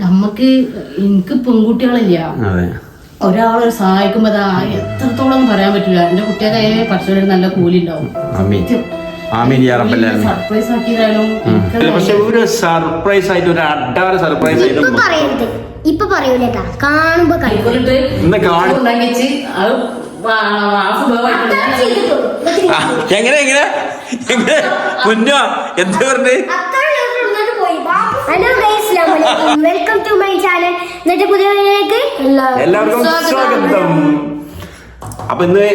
നമുക്ക് എനിക്ക് പെൺകുട്ടികളില്ല, ഒരാളൊരു സഹായിക്കുമ്പോ എത്രത്തോളം പറയാൻ പറ്റില്ല. എന്റെ കുട്ടികളെ പഠിച്ചവര് നല്ല കൂലി ഉണ്ടാവും. സർപ്രൈസ് ആക്കിയതായാലും ഒരു സർപ്രൈസ് ആയിട്ട് ഒരു അഡാറ് സർപ്രൈസ് ആയിട്ട് ഇപ്പൊ പറയൂലേട്ടാ, കാണുമ്പോ എങ്ങനെ എങ്ങനെ എങ്ങനെ മുന്നോ എന്ത് പറഞ്ഞ് വെൽക്കം ടു മൈ ചാനൽ. എന്നിട്ട് പുതിയ വീഡിയോയിലേക്ക് എല്ലാവർക്കും സ്വാഗതം. അപ്പൊ ഇന്ന്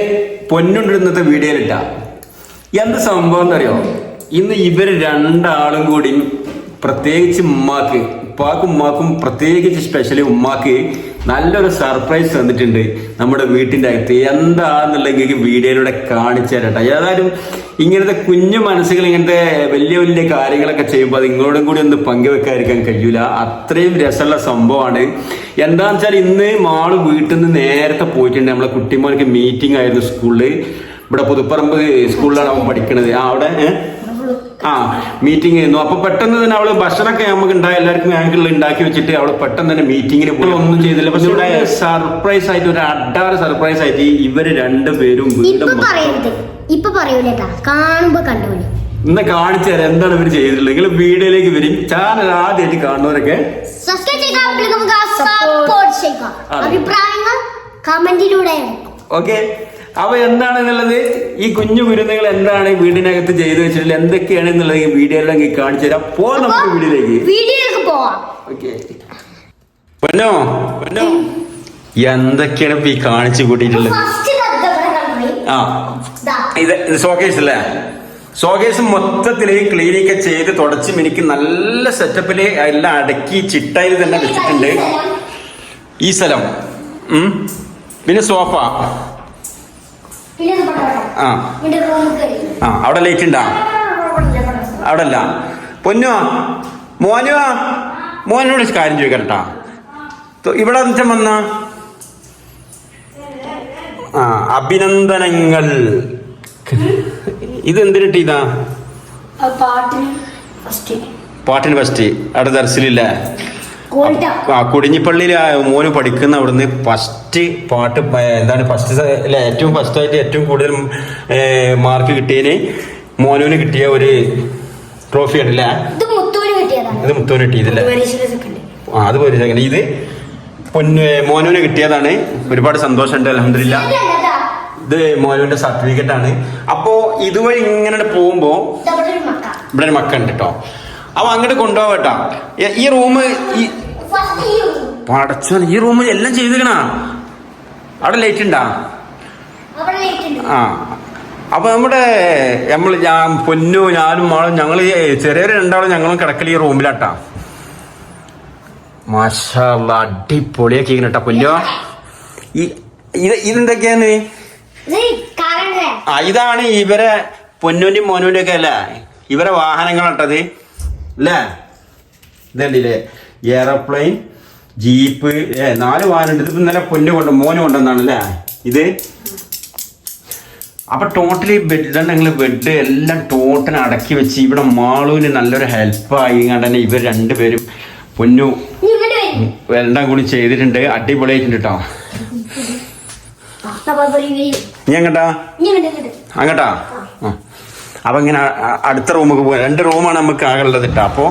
പൊന്നുണ്ട് ഇന്നത്തെ വീഡിയോയിലിട്ട എന്ത് സംഭവം എന്നറിയോ? ഇന്ന് ഇവര് രണ്ടാളും കൂടി പ്രത്യേകിച്ച് ഉമ്മാക്കും പ്രത്യേകിച്ച് സ്പെഷ്യലി ഉമ്മാക്ക് നല്ലൊരു സർപ്രൈസ് തന്നിട്ടുണ്ട് നമ്മുടെ വീട്ടിൻ്റെ അകത്ത്. എന്താന്നുണ്ടെങ്കിൽ വീഡിയോയിലൂടെ കാണിച്ചു തരട്ടെ. ഏതായാലും ഇങ്ങനത്തെ കുഞ്ഞു മനസ്സുകൾ ഇങ്ങനത്തെ വലിയ വലിയ കാര്യങ്ങളൊക്കെ ചെയ്യുമ്പോൾ അത് നിങ്ങളോടും കൂടി ഒന്ന് പങ്കുവെക്കാതിരിക്കാൻ കഴിയൂല. അത്രയും രസമുള്ള സംഭവമാണ്. എന്താണെന്ന് വെച്ചാൽ ഇന്ന് മാള് വീട്ടിൽ നിന്ന് നേരത്തെ പോയിട്ടുണ്ട്. നമ്മളെ കുട്ടിമാർക്ക് മീറ്റിംഗ് ആയിരുന്നു സ്കൂളിൽ. ഇവിടെ പുതുപ്പറമ്പ് സ്കൂളിലാണ് അവൻ പഠിക്കണത്. അവിടെ മീറ്റിംഗ് ആയിരുന്നു. അപ്പൊ പെട്ടെന്ന് തന്നെ അവള് ഭക്ഷണമൊക്കെ നമുക്ക് എല്ലാവർക്കും ഞങ്ങൾക്ക് ഉണ്ടാക്കി വെച്ചിട്ട് അവള് പെട്ടെന്ന് തന്നെ മീറ്റിങ്ങിന് പോയി ഒന്നും ചെയ്തില്ല. പക്ഷെ ഇവിടെ സർപ്രൈസ് ആയിട്ട് ഒരു അഡാറ് സർപ്രൈസ് ആയിട്ട് ഇവര് രണ്ടുപേരും ഇന്ന് കാണിച്ചു തരാം എന്താണ് ഇവര് ചെയ്തിട്ടുള്ളത്. നിങ്ങൾ വീഡിയോയിലേക്ക് വരും. ചാനൽ ആദ്യമായിട്ട് കാണുന്നവരൊക്കെ ഓക്കെ. അപ്പൊ എന്താണെന്നുള്ളത് ഈ കുഞ്ഞു കുരുന്നുകൾ എന്താണ് വീടിനകത്ത് ചെയ്തു വെച്ചിട്ടുള്ളത്, എന്തൊക്കെയാണ് എന്നുള്ളത് ഈ വീഡിയോയിലേക്ക് കാണിച്ചു തരാം. നമുക്ക് വീഡിയോയിലേക്ക് പോവാം. ഓക്കെ. പൊന്നോ എന്തൊക്കെയാണ് ഇപ്പൊ ഈ കാണിച്ചു കൂട്ടിയിട്ടുള്ളത്? ഇത് ഷോക്കേസ് അല്ലേ? ഷോക്കേസ് മൊത്തത്തില് ക്ലീനിക്ക് ചെയ്ത് തുടച്ച് മിനിക്ക് നല്ല സെറ്റപ്പില് എല്ലാം അടക്കി ചിട്ടയിൽ തന്നെ വെച്ചിട്ടുണ്ട്. ഈ സ്ഥലം പിന്നെ സോഫ അവിടെ ലൈറ്റ് ഉണ്ടാ? അവിടെ അല്ല. മോനോട് കാര്യം ചോദിക്കട്ടാ. ഇവിടെ വന്ന അഭിനന്ദനങ്ങൾ. ഇത് എന്തിനിട്ട് ഇതാ? പാട്ടിന് ഫസ്റ്റ് അവിടെ ദർശനില്ല. കുടിഞ്ഞിപ്പള്ളിയിൽ മോന് പഠിക്കുന്ന അവിടുന്ന് ഫസ്റ്റ് പാട്ട് എന്താണ് ഫസ്റ്റ് അല്ലെ ഏറ്റവും ഫസ്റ്റായിട്ട് ഏറ്റവും കൂടുതൽ മാർക്ക് കിട്ടിയതിന് മോനുവിന് കിട്ടിയ ഒരു ട്രോഫി ഉണ്ടല്ലേ? ഇത് മുത്തൂന് കിട്ടിയതല്ലേ? അത് ഒരു സെക്കൻഡ്. ഇത് മോനുവിന് കിട്ടിയതാണ്. ഒരുപാട് സന്തോഷമുണ്ട്. അൽഹംദുലില്ലാ. ഇത് മോനുവിന്റെ സർട്ടിഫിക്കറ്റ് ആണ്. അപ്പോ ഇതുവഴി ഇങ്ങനെ പോകുമ്പോ ഇവിടെ ഒരു മക്ക ഉണ്ട് കേട്ടോ. അപ്പൊ അങ്ങോട്ട് കൊണ്ടുപോകട്ടാ. ഈ റൂം പടച്ചോൻ ഈ റൂമിൽ എല്ലാം ചെയ്തിക്കണ. അവിടെ ലൈറ്റ് ഉണ്ടാ? അപ്പൊ ഞാൻ പൊന്നു ഞാനും മാളും ഞങ്ങള് ചെറിയൊരു രണ്ടാളും ഞങ്ങളും കിടക്കല് ഈ റൂമിലാട്ടാ. മാഷാ അല്ലാ അടിപൊളിയാക്കി കേട്ടാ പൊന്നോ. ഇതെന്തൊക്കെയാണ്? ഇതാണ് ഇവരെ പൊന്നുവിന്റെയും മോനുവിന്റെ ഒക്കെ അല്ലേ ഇവരെ വാഹനങ്ങളാട്ടത് അല്ലേ? ഇതല്ലേ എയർപ്ലെയിൻ, ജീപ്പ്, 4 വാഹനം. ഇത് ഇന്നലെ മോന് കൊണ്ടുവന്നാണ് അല്ലേ ഇത്? അപ്പൊ ടോട്ടലി ബെഡ് എല്ലാം ടോട്ടൽ അടക്കി വെച്ച് ഇവിടെ മാളുവിന് നല്ലൊരു ഹെൽപ്പായി കണ്ടന്നെ ഇവർ രണ്ടുപേരും പൊന്നു എല്ലാം കൂടി ചെയ്തിട്ടുണ്ട്. അടിപൊളിയായിട്ടുണ്ട് കേട്ടോ. നീ അങ്ങട്ടാ അപ്പൊ ഇങ്ങനെ അടുത്ത റൂമൊക്കെ പോയി 2 റൂമാണ് നമുക്ക് ആകെ ഉള്ളത് കേട്ടോ. അപ്പൊ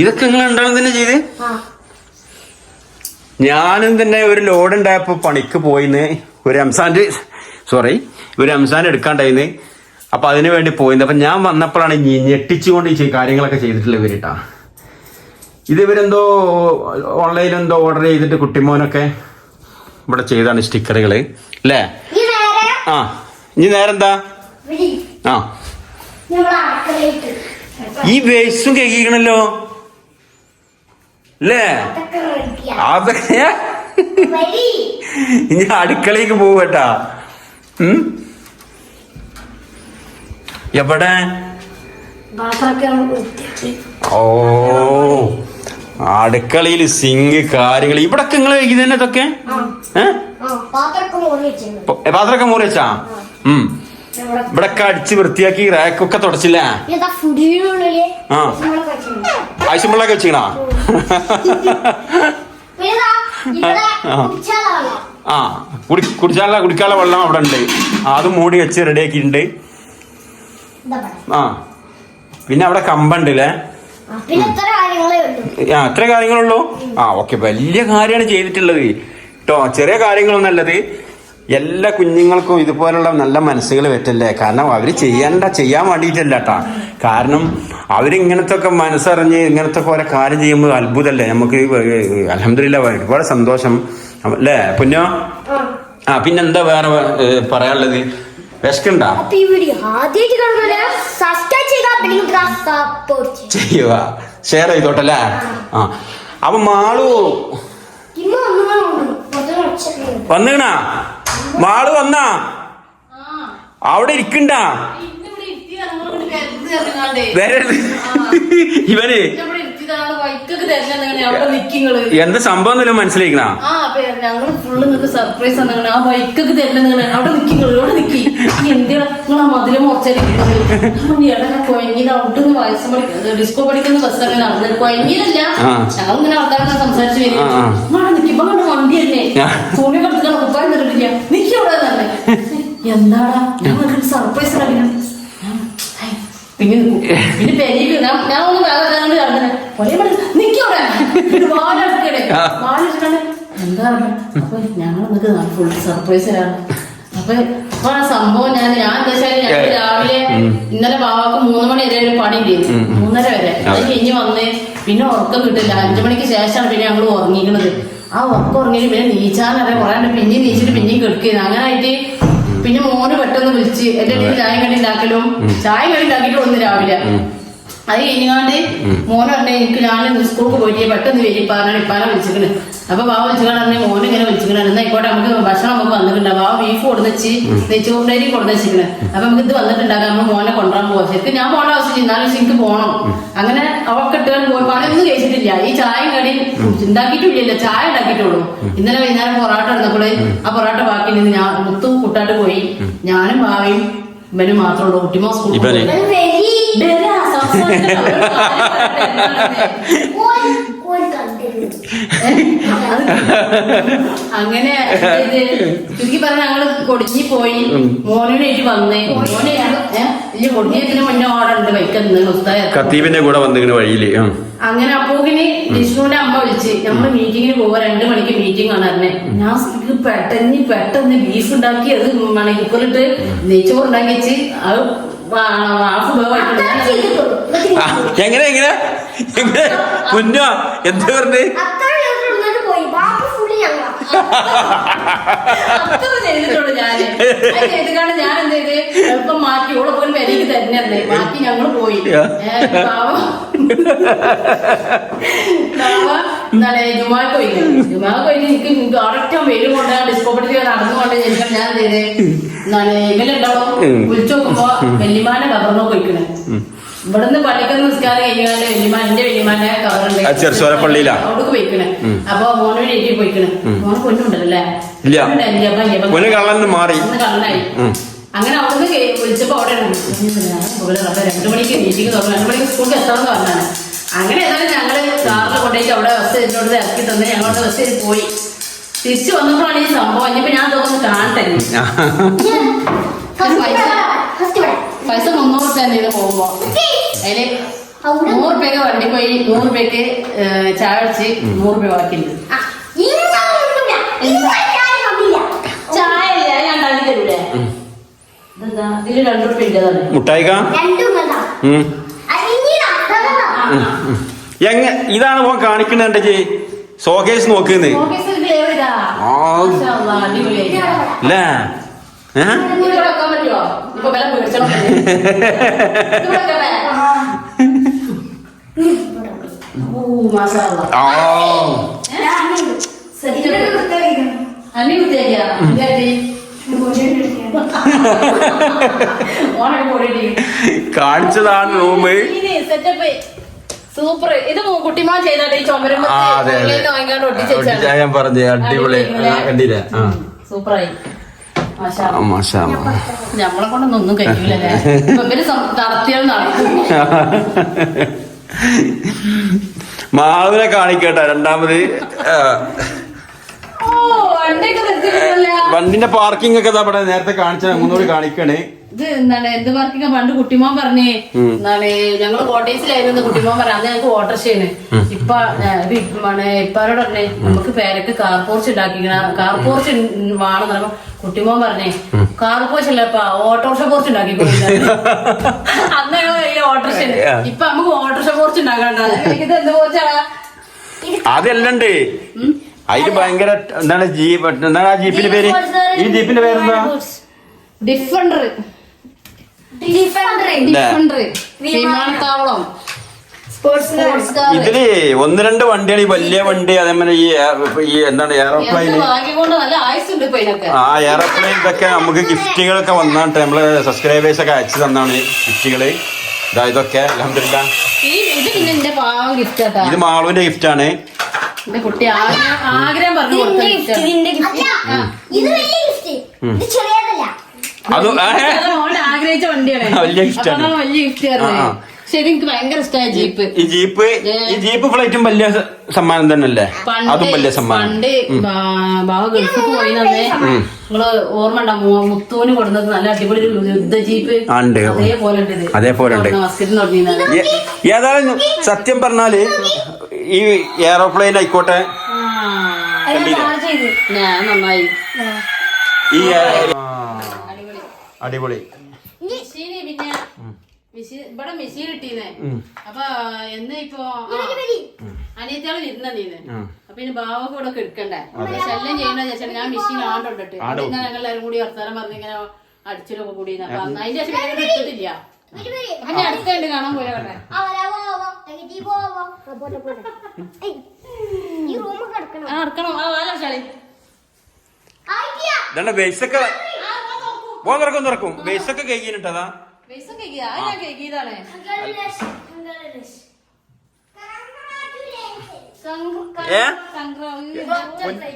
ഇതൊക്കെ നിങ്ങൾ ഉണ്ടാവും തന്നെ ചെയ്ത്. ഞാനും തന്നെ ഒരു ലോഡ് ഉണ്ടായപ്പോ പണിക്ക് പോയിന്ന് ഒരു എംസാൻ എടുക്കാണ്ടായിന്ന്. അപ്പൊ അതിനു വേണ്ടി പോയിന്ന്. അപ്പൊ ഞാൻ വന്നപ്പോഴാണ് ഞെട്ടിച്ചുകൊണ്ട് ഈ കാര്യങ്ങളൊക്കെ ചെയ്തിട്ടുള്ള ഇവരിട്ടാ. ഇത് ഇവരെന്തോ ഓൺലൈനിൽ എന്തോ ഓർഡർ ചെയ്തിട്ട് കുട്ടിമോനൊക്കെ ഇവിടെ ചെയ്താണ് സ്റ്റിക്കറുകള് അല്ലേ? ഇനി നേരെന്താ? ഈ വേസ്റ്റും കേൾക്കണല്ലോ അല്ലേ? അതൊക്കെ ഇനി അടുക്കളയ്ക്ക് പോവട്ടാ. എവിടെ? അടുക്കളയിൽ സിങ്ക് കാര്യങ്ങൾ ഇവിടൊക്കെ നിങ്ങൾ ഇത് തന്നെ ഇതൊക്കെ പാത്രമൊക്കെ മൂറി വെച്ചാ. ഇവിടെ ഒക്കെ അടിച്ച് വൃത്തിയാക്കി റാക്കൊക്കെ തുടച്ചില്ല. ആ ആവശ്യമുള്ളൊക്കെ വെച്ചിക്കണാ. ആ കുടിക്കാനുള്ള വെള്ളം അവിടെ ഉണ്ട്. അത് മൂടി വെച്ച് റെഡിയാക്കിയിട്ടുണ്ട്. ആ പിന്നെ അവിടെ കമ്പുണ്ട് അല്ലേ? എത്ര കാര്യങ്ങളുള്ളൂ? ആ ഓക്കെ, വലിയ കാര്യമാണ് ചെയ്തിട്ടുള്ളത് കേട്ടോ. ചെറിയ കാര്യങ്ങളൊന്നല്ലത്. എല്ലാ കുഞ്ഞുങ്ങൾക്കും ഇതുപോലുള്ള നല്ല മനസ്സുകൾ പറ്റല്ലേ. കാരണം അവര് ചെയ്യാൻ വേണ്ടിയിട്ടല്ല കേട്ടാ. കാരണം അവരിങ്ങനത്തെ ഒക്കെ മനസ്സറിഞ്ഞ് ഇങ്ങനത്തെ ഓരോ കാര്യം ചെയ്യുമ്പോൾ അത്ഭുതമല്ലേ നമുക്ക്. അൽഹംദുലില്ലാഹ് ഒരുപാട് സന്തോഷം അല്ലേ പൊന്നോ. ആ പിന്നെന്താ വേറെ പറയാനുള്ളത്? വിശക്കുണ്ടാ? ചെയ്യുക ഷെയർ ചെയ്തോട്ടല്ലേ. ആ അപ്പൊ മാളു വന്നിക്കണാ? മാളു വന്നാ? അവിടെ ഇരിക്കണ്ടാ? ഇവന് എന്താ സംഭവം എന്നല്ലോ മനസ്സിലാക്കണ? ഞങ്ങള് ഫുള്ള് നിങ്ങൾക്ക് സർപ്രൈസ് ആണ്. ആ ബൈക്കൊക്കെ തരുന്ന അവിടെ നിക്കി എന്തിനാ മധുരം മോർച്ചടിക്കുന്നത്? കൊയങ്ങിയത് അവിടുന്ന് വയസ്സ് ഡിസ്കോ പഠിക്കുന്ന ബസ്സാണ് നടന്നത്. കൊയങ്ങിയതല്ല, ഞങ്ങളിങ്ങനെ ആൾക്കാരെ സംസാരിച്ച് വരും. നിക്കുമ്പോ വണ്ടിയല്ലേ തുണി കൊടുത്തിട്ടാണ് കുപ്പായം തന്നിട്ടില്ല. നിക്കി അവിടെ തന്നെ എന്താടാ ഞങ്ങൾക്ക് സർപ്രൈസ് അറിയാം. പിന്നെ പെരീക്ക് ഞാൻ ഒന്ന് വേഗം കടന്നെ നിക്കവിടെ വാലെടുക്കണേ. വാലെടുക്കണേ എന്താ അപ്പൊ ഞങ്ങൾ നിങ്ങൾക്ക് ഫുൾ സർപ്രൈസ് തരാണ്. അപ്പൊ ആ സംഭവം ഞാൻ എന്താ വെച്ചാൽ ഞങ്ങൾ രാവിലെ ഇന്നലെ ബാവാക്ക് 3 മണി വരെ ഒരു പണി ഉണ്ടായിരുന്നു. 3:30 വരെ. അത് കഴിഞ്ഞ് വന്ന് പിന്നെ ഉറക്കം കിട്ടില്ല. 5 മണിക്ക് ശേഷമാണ് പിന്നെ ഞങ്ങൾ ഉറങ്ങിക്കുന്നത്. ആ ഉറക്കം ഉറങ്ങിയിട്ട് പിന്നെ നീച്ചാനറിയാം കുറെ പിന്നെയും നീച്ചിട്ട് പിന്നെയും കെടുക്കുന്നു. അങ്ങനെ ആയിട്ട് പിന്നെ മോന് പെട്ടെന്ന് വിളിച്ച് എന്റെ വീട്ടിൽ ചായ കടി ഉണ്ടാക്കലും ഉണ്ടാക്കിയിട്ട് വന്ന് രാവിലെ. അത് കഴിഞ്ഞാണ്ട് മോനെ പറഞ്ഞ എനിക്ക് ഞാൻ സ്കൂൾക്ക് പോയിട്ട് പെട്ടെന്ന് വരും ഇപ്പാനെ വിളിച്ചിക്കണ്. അപ്പൊ ബാബ വിളിച്ചിട്ട് മോനെ ഇങ്ങനെ വിളിച്ചിക്കണ എന്നാ ഇക്കോട്ടെ നമുക്ക് ഭക്ഷണം നമുക്ക് വന്നിട്ടുണ്ടാവും. ബാബ ബീഫ് കൊടുന്നുവെച്ച് നെയ്ച്ചോറിനരി കൊടുന്നുവെച്ചിക്കണ്. അപ്പൊ നമുക്ക് ഇത് വന്നിട്ടുണ്ടാക്കാം. നമ്മൾ മോനെ കൊണ്ടുവരാൻ പോവാ. ശരിക്കും ഞാൻ പോകേണ്ട ആവശ്യം എന്നാലും എനിക്ക് പോകണം. അങ്ങനെ അവൾക്ക് ഇട്ടുകൊണ്ട് പോയി പണിയൊന്നും കഴിച്ചിട്ടില്ല. ഈ ചായയും കടിയും ഉണ്ടാക്കിയിട്ടില്ലല്ലോ, ചായ ഉണ്ടാക്കിയിട്ടുള്ളൂ. ഇന്നലെ വൈകുന്നേരം പൊറാട്ട എടുന്നപ്പോൾ ആ പൊറാട്ട ബാക്കി നിന്ന് ഞാൻ മുത്തു കൂട്ടാട്ട് പോയി. ഞാനും ഭാവിയും ഇവനും മാത്രമേ ഉള്ളൂ. കുട്ടിമോ സ്കൂളിൽ അങ്ങനെ ചുരുക്കി പറഞ്ഞ ഞങ്ങള് കൊടിഞ്ഞി പോയി. മോനേറ്റ് വന്നേ. മോനെ ഈ കൊടിഞ്ഞത്തിന് മുന്നേ ഓടുണ്ട് ഖത്തീബിന്റെ കൂടെ വന്നിങ്ങനെ വഴിയില്. അങ്ങനെ അപ്പോക്കിന് വിഷ്ണുവിന്റെ അമ്മ വിളിച്ച് നമ്മള് മീറ്റിങ്ങിന് പോവാ. 2 മണിക്ക് മീറ്റിംഗ് കാണാറുണ്ട്. ഞാൻ പെട്ടെന്ന് ബീഫ് ഉണ്ടാക്കി അത് കുക്കറിട്ട് നെയ്ച്ചോറ് ഉണ്ടാക്കി വെച്ച് അത് എങ്ങനെ മുന്നോ എന്താ പറഞ്ഞേ? ചെയ്തിട്ടുള്ളൂ ഞാന്. ചെയ്തിട്ടാണ് ഞാൻ എന്ത് ചെയ്ത് എളുപ്പം മാറ്റി ഇവിടെ പോയി വരിക്ക് തന്നെയല്ലേ ബാക്കി ഞങ്ങള് പോയി. ജുമാക്ക് പോയി എനിക്ക് കറക്റ്റ് വെയിൽ കൊണ്ട് ഡിസ്കോപ്പറ്റി നടന്നുകൊണ്ട് ഞാൻ എന്ത് ചെയ്തേ ഇവലുണ്ടാവും. വിളിച്ചു നോക്കുമ്പോ വെല്ലിമാന്റെ കവറിനോ പോയിക്കണേ. ഇവിടുന്ന് പള്ളിക്കുന്ന നിസ്കാരം കഴിഞ്ഞാല് എന്റെ വെല്ലിമാന്റെ കവറുണ്ട് പള്ളിയിലാണ് അവിടേക്ക് പോയിക്കണേ. അപ്പൊ മോന് വേണ്ടി പോയിക്കണേ. മോന് പൊന്നുണ്ടല്ലേ മാറി കള്ളനായി. അങ്ങനെ അവിടുന്ന് വിളിച്ചപ്പോ അവിടെ 2 മണിക്ക് മീറ്റിംഗ് തുറന്നു. 2 മണിക്ക് സ്കൂളിൽ എത്തണമെന്ന് പറഞ്ഞാണ്. അങ്ങനെ ഏതായാലും ഞങ്ങള് കാറിൽ കൊണ്ടുപോയിട്ട് അവിടെ ബസ് എന്നോട് ഇറക്കി തന്നെ ഞങ്ങളുടെ ബസ്സിൽ പോയി. തിരിച്ചു വന്നപ്പോഴാണ് ഈ സംഭവം. ഇനിയിപ്പോ ഞാൻ തോന്നുന്നു കാണട്ടെ. പൈസ 300 തന്നെ പോകുമ്പോ അതില് 100 രൂപയ്ക്ക് വണ്ടി പോയി. 100 രൂപയ്ക്ക് ചായ അടിച്ച് 100 രൂപ ബാക്കിയുണ്ട്. ചായ ഇല്ല ഞാൻ ഉണ്ടാക്കി തരൂലേ? ഇതെന്താ ഇതില് 2 രൂപ ഇല്ലതാണ്. മുട്ടായിക്ക ഇതാണ് പോകാൻ കാണിക്കണ്ടേ? സോകേസ് നോക്കുന്നേ അല്ലേ? കാണിച്ചതാണ് റൂമ്. സൂപ്പർ. ഇത് കുട്ടിമാൻ ചെയ്താട്ടെ ഈ ചുമരും ഞാൻ പറഞ്ഞു അടിപൊളി കണ്ടില്ലേ? സൂപ്പറായി. മാഷാ അല്ലാ. നമ്മളെ കൊണ്ടൊന്നും ഒന്നും കഴിക്കില്ലല്ലേ ഇവര് നടത്തിയാൽ നടക്കും. മാവിനെ കാണിക്കട്ടെ രണ്ടാമത്. വണ്ടിന്റെ പാർക്കിംഗ് ഒക്കെ ഇവിടെ നേരത്തെ കാണിച്ച ഒന്നുകൂടി കാണിക്കണേ. ഇത് എന്താണ് എന്ത് പാർക്കിംഗ് പണ്ട് കുട്ടിമോൻ പറഞ്ഞേ എന്താണ് ഞങ്ങള് കോട്ടേഴ്സിലായിരുന്നു കുട്ടിമോൻ പറഞ്ഞ അന്ന് ഞങ്ങൾക്ക് ഓട്ടർഷയാണ്. ഇപ്പാരോട് പറഞ്ഞേ നമുക്ക് പേരക്ക് കാർ പോർച്ച് ഉണ്ടാക്കിക്കണ കാർ പോർച്ച് വേണം പറയുമ്പോ കുട്ടിമോൻ പറഞ്ഞേ കാർ പോർച്ച് അല്ലപ്പാ ഓട്ടോറിക്ഷ പോർച്ച് ഉണ്ടാക്കി അന്ന് ഞങ്ങൾ വലിയ ഓട്ടർഷയാണ്. ഇപ്പൊ നമുക്ക് ഓട്ടോറിക്ഷ പോർച്ച് ഉണ്ടാക്കണ്ട. ഇത് എന്ത് പോർച്ചാണ്? അതല്ലണ്ട് അതിന് ഭയങ്കര എന്താണ് ജീപ്പ് എന്താണ് ആ ജീപ്പിന്റെ പേര്? ഈ ജീപ്പിന്റെ പേരെന്താ? ഡിഫൻഡർ വിമാനത്താവളം. ഇതില് 1-2 വണ്ടിയാണ് ഈ വലിയ വണ്ടി. അതേപോലെ ഈ എന്താണ് എയറോപ്ലെയിൻ. ആ എയറോപ്ലെയിൻ ഇതൊക്കെ നമുക്ക് ഗിഫ്റ്റുകളൊക്കെ വന്നാട്ടെ നമ്മള് സബ്സ്ക്രൈബേഴ്സ് ഒക്കെ അയച്ചു തന്നാണ് ഗിഫ്റ്റുകള്. ഇതൊക്കെ അൽഹംദുലില്ലാ. ഇത് മാളുവിന്റെ ഗിഫ്റ്റ് ആണ്. കുട്ടി ആഗ്രഹം പറഞ്ഞു ആഗ്രഹിച്ച വണ്ടിയാണ്. വലിയ ഗിഫ്റ്റ് ശരി. എനിക്ക് ഭയങ്കര ഇഷ്ടമായ ജീപ്പ്. ഈ ജീപ്പ് ഫ്ലൈറ്റും വലിയ സമ്മാനം തന്നെയല്ലേ? അതും വലിയ സമ്മാനം. പണ്ട് ബാബ ഗൾഫിൽ പോയി നിങ്ങള് ഓർമ്മ ഉണ്ടാവും മുത്തൂന് കൊടുക്കുന്നത് നല്ല അടിപൊളി യുദ്ധ ജീപ്പ്. അതേപോലെ ഉണ്ട്. ഏതായാലും സത്യം പറഞ്ഞാല് ഈ എയറോപ്ലെയിൻ ആയിക്കോട്ടെ നന്നായി. ഈ അടിപൊളി. പിന്നെ ഇവിടെ മെഷീൻ ഇട്ടീന്നേ. അപ്പൊ എന്നാ ഇപ്പൊ അനിയത്തിയാള് ഇരുന്നീന്ന്. അപ്പൊ ഇനി ബാവൊക്കെ ഇവിടെ എടുക്കണ്ടേ ശല്യം ചെയ്യണ ചേച്ചാ ഞാൻ മെഷീൻ ആണ്ടോണ്ടിട്ട് ഞങ്ങളെല്ലാരും കൂടി വർത്താനം പറഞ്ഞിങ്ങനെ അടിച്ചിലൊക്കെ കൂടി. അപ്പൊ അതിന്റെ ശേഷം എടുത്തിട്ടില്ല. അപ്പൊ അടുത്തുണ്ട് കാണാൻ പോയോട്ടെ. ഇറക്കണം ആ വാല ചളി ബേസൊക്കെ തുറക്കും. ബേസൊക്കെ കഴിക്കാനിട്ടതാ.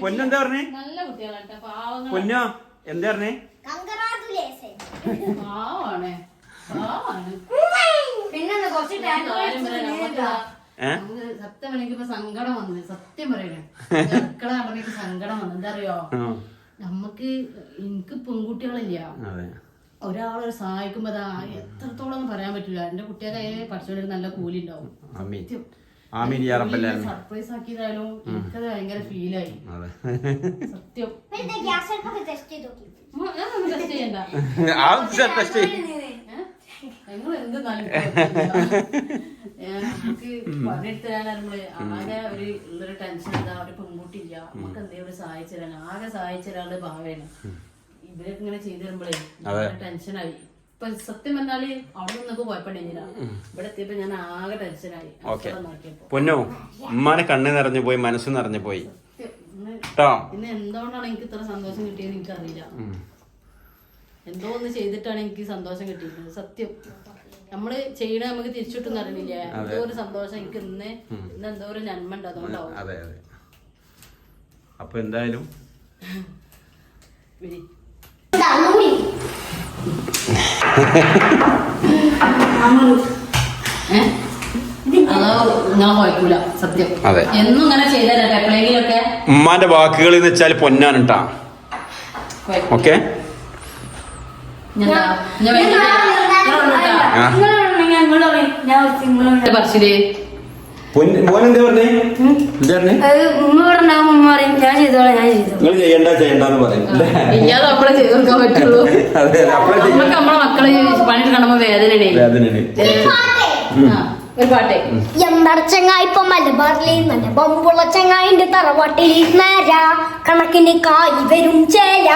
പൊന്നെന്താ പറഞ്ഞേ? നല്ല കുട്ടികളാട്ടെ പാവങ്ങൾ. പൊന്നോ എന്താ പറഞ്ഞേ? പാവാണ് സത്യം എനിക്കിപ്പോ സങ്കടം വന്നു. സത്യം പറയണേ മക്കളെ കണ്ടപ്പോ സങ്കടം വന്നു. എന്താ അറിയോ നമുക്ക് എനിക്ക് പെൺകുട്ടികളില്ല. ഒരാളെ സഹായിക്കുമ്പോ എത്രത്തോളം പറയാൻ പറ്റില്ല. എന്റെ കുട്ടികളെ പഠിച്ചോണ്ട് നല്ല കൂലി ഉണ്ടാവും. സർപ്രൈസ് ആക്കിയതായാലും എനിക്കത് ഭയങ്കര ഫീലായി. സത്യം ടെസ്റ്റ് ചെയ്യണ്ട. ഞങ്ങൾ എന്ത് നമുക്ക് പണിയെടുത്തരാണ് ആകെ ഉള്ളൊരു ടെൻഷൻ. എന്താ ഒരു പെൺകുട്ടി ഇല്ല നമുക്ക് എന്തെങ്കിലും സഹായിച്ചു തരാൻ. ആകെ സഹായിച്ച ഒരാള് ഭാവയാണ്. ഇവരൊക്കെ ഇങ്ങനെ ചെയ്തു തരുമ്പോഴേ ടെൻഷനായി. ഇപ്പൊ സത്യം പറഞ്ഞാല് അവിടെ നിന്നൊക്കെ കുഴപ്പമില്ല. ഇവിടെ എത്തിയപ്പോ ഞാൻ ആകെ ടെൻഷനായി. പൊന്നോ ഉമ്മാനെ കണ്ണ് നിറഞ്ഞു പോയി, മനസ്സ് നിറഞ്ഞു പോയി. പിന്നെ എന്തുകൊണ്ടാണ് എനിക്ക് ഇത്ര സന്തോഷം കിട്ടിയെന്ന് എനിക്കറിയില്ല. എന്തോ ഒന്ന് ചെയ്തിട്ടാണ് എനിക്ക് സന്തോഷം കിട്ടിയിരുന്നത്. സത്യം നമ്മള് ചെയ്യണ നമുക്ക് തിരിച്ചിട്ടൊന്നും അറിയില്ല. എന്തോ ഒരു സന്തോഷം എനിക്ക് ഇന്ന് എന്തോ ഒരു നന്മ ഉണ്ട്. അതുകൊണ്ടാവും. അപ്പൊ എന്തായാലും അതോ ഞാൻ കുഴപ്പമില്ല. സത്യം എന്നും ഇങ്ങനെ ചെയ്തല്ലേ എപ്പോഴെങ്കിലൊക്കെ. ഉമ്മാന്റെ വാക്കുകൾ എന്ന് വെച്ചാൽ പൊന്നാണ് കേട്ടാ. ഓക്കെ പറച്ചില് മോനെന്താ പറഞ്ഞേ? നിങ്ങൾ ചെയ്യണ്ടെന്ന് പറയും. ഇല്ലാതെ അപ്പളെ ചെയ്ത് കൊടുക്കാൻ പറ്റുള്ളൂ. നമുക്ക് നമ്മളെ മക്കളെ പണി കാണുമ്പോ വേദനയാണ്. ഒരു പാട്ടേ എന്താണ് ചെങ്ങായി ഇപ്പൊ മലബാറിൽ നല്ല ബമ്പുള്ള ചെങ്ങായിന്റെ തറവാട്ടിൽ നേര കണക്കിന് കായ് വരും ചേര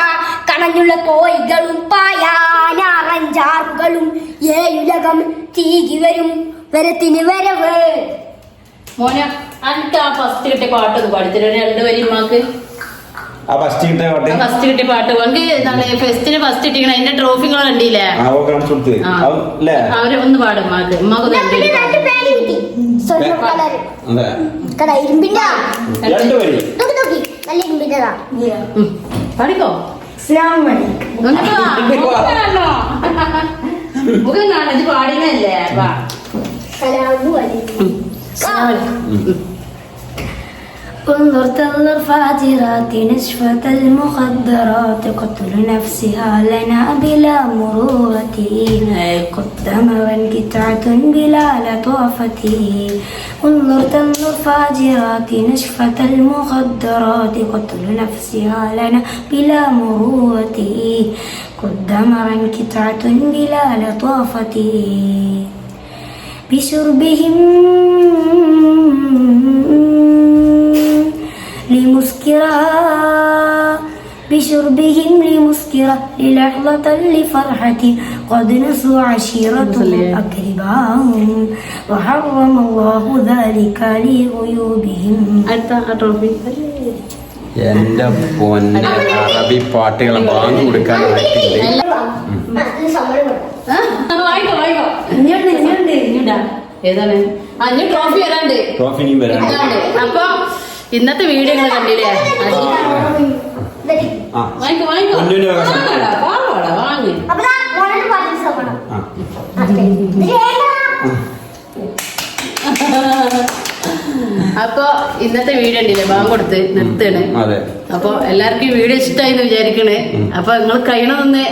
കണഞ്ഞുള്ള കോയികളും പായ ഞാറഞ്ചാറുകളും ഏയുലകം തീകി വരും വരത്തിന് വരവ്. മോനെ അന്റെ ആ ഫസ്റ്റ് കിട്ടിയ പാട്ട് ഒന്ന് പാടിത്തരോ? 2 വരി ഉമ്മാക്ക്. ഫസ്റ്റ് കിട്ടിയ പാട്ട് ഫെസ്റ്റിന് ഫസ്റ്റ് ഇട്ടിക്കണ അതിന്റെ ട്രോഫികൾ കണ്ടില്ലേ? അവര് ഒന്ന് പാടും ഉമ്മാക്ക്. ഉമ്മാക്ക് പാടിക്കോ. അസ്സലാമു അലൈക്കും. എന്നിട്ട് വാ, മുഖം കാണണോ? മുഖം കാണാൻ ഇത് പാടിനല്ലേ വാ. അസ്സലാമു അലൈക്കും. انظر تنظر فاترات نشفة المخدرات قتل نفسها لنا بلا مروءة قدم قطعة بلا لطافة انظر تنظر فاجرات نشفة المخدرات قتل نفسها لنا بلا مروءة قدم قطعة بلا لطافة بشربهم لمسكرا بشربهم لمسكرا للحظة لفرحة قد نسوا عشيرتهم أقرباهم وحرم الله ذلك لغيوبهم. അടുത്ത ആ ട്രോഫി എന്റെ പൊന്നെ അറബി പാട്ടുകളെ ബാങ്ക് കൊടുക്കാനായിട്ടുണ്ട്. വായിക്കോ വായിക്കോ. ഇഞ്ഞിടാ. ഏതാണ് അഞ്ഞു ട്രോഫി വരാണ്ട് ട്രോഫി ഇനിയും വരാൻ ഇതാണ്ട്. അപ്പൊ ഇന്നത്തെ വീഡിയോ നിങ്ങൾ കണ്ടില്ലേ? ആ വാങ്ങിക്കോ വാങ്ങിക്കോ. പൊന്നിന് വക സാധനം. വാങ്ങോടാ വാങ്ങി. അപ്പൊ ദാ മോനെ പാട്ട് സമ്മതം. ആ. അപ്പൊ ഇന്നത്തെ വീഡിയോ ഉണ്ടല്ലേ ബാങ്ക് കൊടുത്ത് നിർത്തണ്. അതെ. അപ്പൊ എല്ലാവർക്കും ഈ വീഡിയോ ഇഷ്ടമായി എന്ന് വിചാരിക്കണേ. അപ്പൊ നിങ്ങൾ കഴിയണമെന്ന്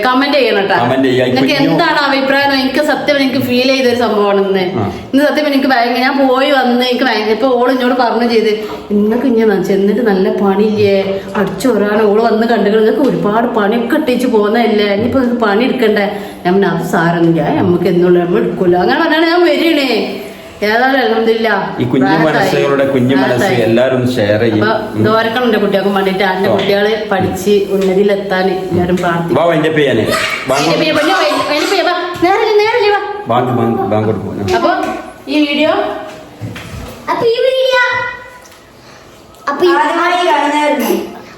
കമന്റ് ചെയ്യണം കേട്ടോ. Comment ചെയ്യാ. നിങ്ങൾക്ക് എന്താണ് അഭിപ്രായം? എനിക്ക് സത്യം എനിക്ക് ഫീൽ ചെയ്തൊരു സംഭവമാണ് ഇന്ന് സത്യം എനിക്ക് ഭയങ്കര ഞാൻ പോയി വന്ന് എനിക്ക് ഭയങ്കര ഇപ്പൊ ഓള് എന്നോട് പറഞ്ഞു ചെയ്ത് നിങ്ങൾക്ക് ഇങ്ങനെ ചെന്നിട്ട് നല്ല പണിയില്ലേ അടിച്ചോരാണ് ഓള് വന്ന് കണ്ടുകൾ നിങ്ങൾക്ക് ഒരുപാട് പണിയൊക്കെ ഇട്ടിച്ച് പോകുന്നതല്ലേ ഇനിയിപ്പോ നിങ്ങൾക്ക് പണി എടുക്കണ്ടേ ഞാൻ അത് സാരൊന്നുമില്ല നമുക്ക് എന്നുള്ള നമ്മൾ എടുക്കൂല അങ്ങനെ പറഞ്ഞാണ് ഞാൻ വരണേ. ഏതായാലും അൽഹംദുലില്ലാ ഈ കുഞ്ഞു മനസ്സുകളുടെ കുഞ്ഞു മനസ്സ് എല്ലാരും ഷെയർ ചെയ്യും. ദോരക്കണം എന്റെ കുട്ടികൾക്ക് വേണ്ടിട്ട് എന്റെ കുട്ടികള് പഠിച്ച് ഉന്നതിയിലെത്താൻ എല്ലാരും പ്രാർത്ഥിക്കും. അപ്പൊ ഈ വീഡിയോ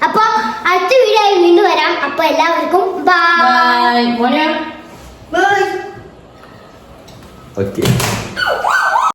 അപ്പൊ അടുത്ത വീഡിയോ ആയി വീണ്ടും വരാം. അപ്പൊ എല്ലാവർക്കും ബൈ. ബൈ. ഓക്കെ.